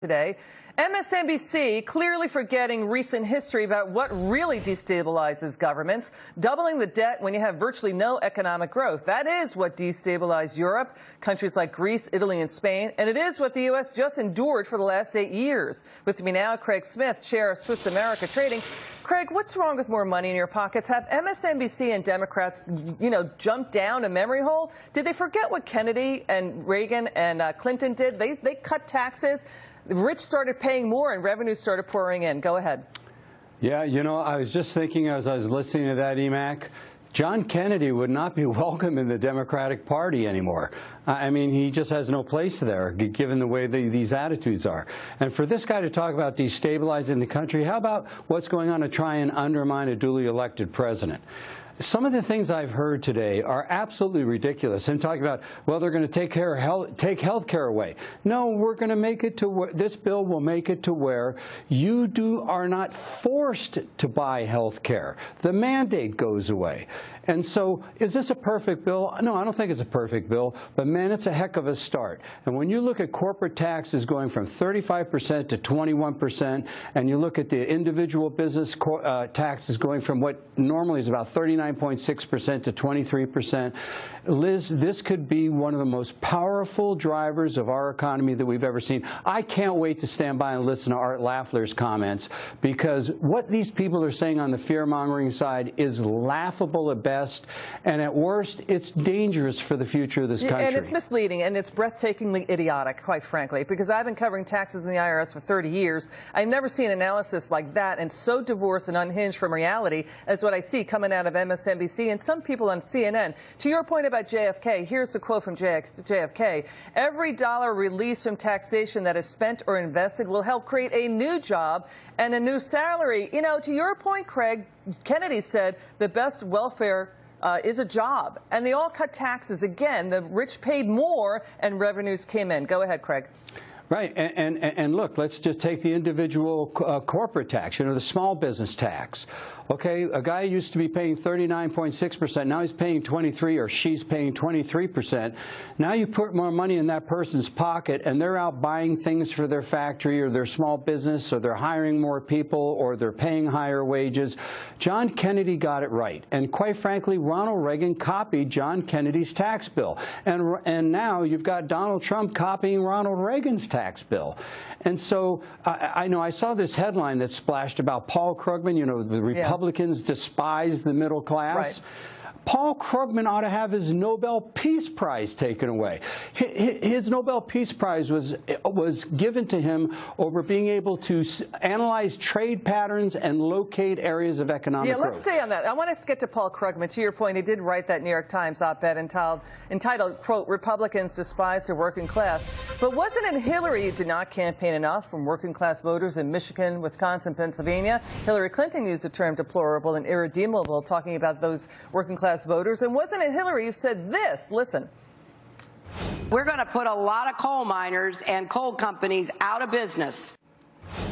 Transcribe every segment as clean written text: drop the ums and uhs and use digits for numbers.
Today, MSNBC clearly forgetting recent history about what really destabilizes governments, doubling the debt when you have virtually no economic growth. That is what destabilized Europe, countries like Greece, Italy, and Spain, and it is what the U.S. just endured for the last 8 years. With me now, Craig Smith, chair of Swiss America Trading. Craig, what's wrong with more money in your pockets? Have MSNBC and Democrats, jumped down a memory hole? Did they forget what Kennedy and Reagan and Clinton did? They cut taxes. The rich started paying more and revenues started pouring in. Go ahead. Yeah, I was just thinking as I was listening to that, Emac, John Kennedy would not be welcome in the Democratic Party anymore. I mean, he just has no place there, given the way these attitudes are. And for this guy to talk about destabilizing the country, how about what's going on to try and undermine a duly elected president? Some of the things I've heard today are absolutely ridiculous. I'm talking about, well, they're going to take health care away. No, we're going to make it to where this bill will make it to where you are not forced to buy health care. The mandate goes away. And so is this a perfect bill? No, I don't think it's a perfect bill, but man, it's a heck of a start. And when you look at corporate taxes going from 35% to 21%, and you look at the individual business taxes going from what normally is about 39.6% to 23%, Liz, this could be one of the most powerful drivers of our economy that we've ever seen. I can't wait to stand by and listen to Art Lafler's comments, because what these people are saying on the fear-mongering side is laughable at best. And at worst, it's dangerous for the future of this country. And it's misleading, and it's breathtakingly idiotic, quite frankly, because I've been covering taxes in the IRS for 30 years. I've never seen analysis like that and so divorced and unhinged from reality as what I see coming out of MSNBC and some people on CNN. To your point about JFK, here's the quote from JFK. Every dollar released from taxation that is spent or invested will help create a new job and a new salary. To your point, Craig, Kennedy said the best welfare is a job. And they all cut taxes. Again, the rich paid more and revenues came in. Go ahead, Craig. Right. And look, let's just take the individual corporate tax, the small business tax. Okay, a guy used to be paying 39.6%. Now he's paying 23, or she's paying 23%. Now you put more money in that person's pocket, and they're out buying things for their factory or their small business, or they're hiring more people, or they're paying higher wages. John Kennedy got it right. And quite frankly, Ronald Reagan copied John Kennedy's tax bill. And now you've got Donald Trump copying Ronald Reagan's tax bill. And so I know I saw this headline that splashed about Paul Krugman, the Republicans despise the middle class. Right. Paul Krugman ought to have his Nobel Peace Prize taken away. His Nobel Peace Prize was given to him over being able to analyze trade patterns and locate areas of economic growth. Let's stay on that. I want to get to Paul Krugman. To your point, he did write that New York Times op-ed entitled, quote, Republicans despise the working class. But wasn't it Hillary who did not campaign enough from working class voters in Michigan, Wisconsin, Pennsylvania? Hillary Clinton used the term deplorable and irredeemable, talking about those working class voters. And wasn't it Hillary who said this? Listen. We're going to put a lot of coal miners and coal companies out of business.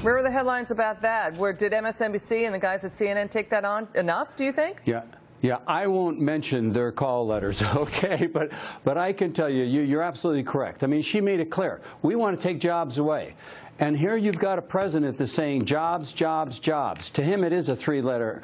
Where were the headlines about that? Did MSNBC and the guys at CNN take that on enough, do you think? Yeah, I won't mention their call letters, okay? But I can tell you, you're absolutely correct. I mean, she made it clear. We want to take jobs away. And here you've got a president that's saying jobs, jobs, jobs. To him, it is a four-letter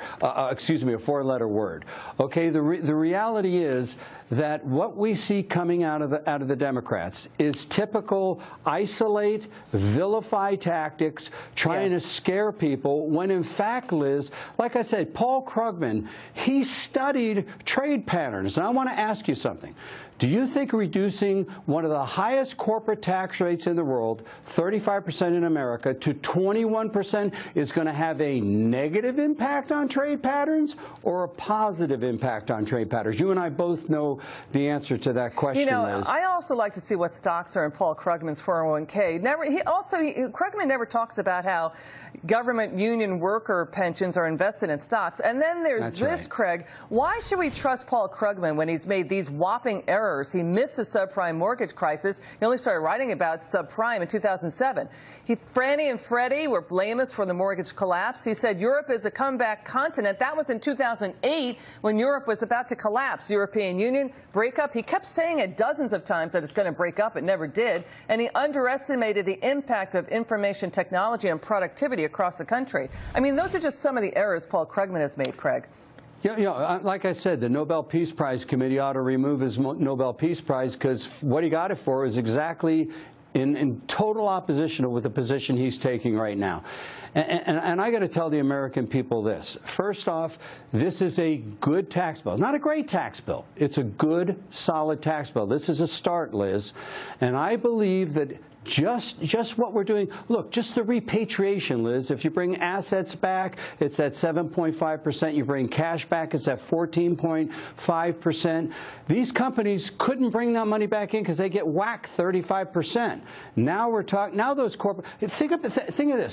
word. Okay, the reality is that what we see coming out of the Democrats is typical isolate, vilify tactics, trying to scare people, when in fact, Liz, like I said, Paul Krugman, he studied trade patterns. And I want to ask you something. Do you think reducing one of the highest corporate tax rates in the world, 35% in America, to 21% is going to have a negative impact on trade patterns or a positive impact on trade patterns? You and I both know the answer to that question, Liz. I also like to see what stocks are in Paul Krugman's 401k. Krugman never talks about how government union worker pensions are invested in stocks. And then there's this, Craig. Why should we trust Paul Krugman when he's made these whopping errors? He missed the subprime mortgage crisis. He only started writing about subprime in 2007. Fannie and Freddie were blameless for the mortgage collapse. He said Europe is a comeback continent. That was in 2008 when Europe was about to collapse. European Union break up. He kept saying it dozens of times that it's going to break up. It never did. And he underestimated the impact of information technology and productivity across the country. I mean, those are just some of the errors Paul Krugman has made, Craig. Yeah, like I said, the Nobel Peace Prize Committee ought to remove his Nobel Peace Prize, because what he got it for is exactly in total opposition with the position he's taking right now. And I got to tell the American people this. First off, this is a good tax bill. Not a great tax bill. It's a good, solid tax bill. This is a start, Liz. And I believe that just what we're doing, look, just the repatriation, Liz. If you bring assets back, it's at 7.5%. You bring cash back, it's at 14.5%. These companies couldn't bring that money back in because they get whacked 35%. Now we're talking, now those corporate, think of this.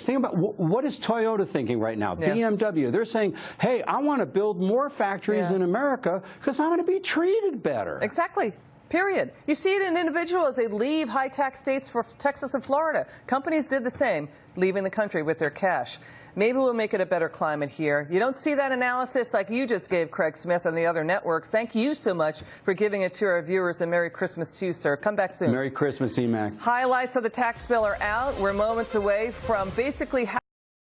Think about what is Toyota thinking right now? Yeah. BMW, they're saying, hey, I want to build more factories in America because I want to be treated better. Exactly. Period. You see it in individuals. They leave high-tax states for Texas and Florida. Companies did the same, leaving the country with their cash. Maybe we'll make it a better climate here. You don't see that analysis like you just gave Craig Smith on the other networks. Thank you so much for giving it to our viewers, and Merry Christmas to you, sir. Come back soon. Merry Christmas, EMAC. Highlights of the tax bill are out. We're moments away from basically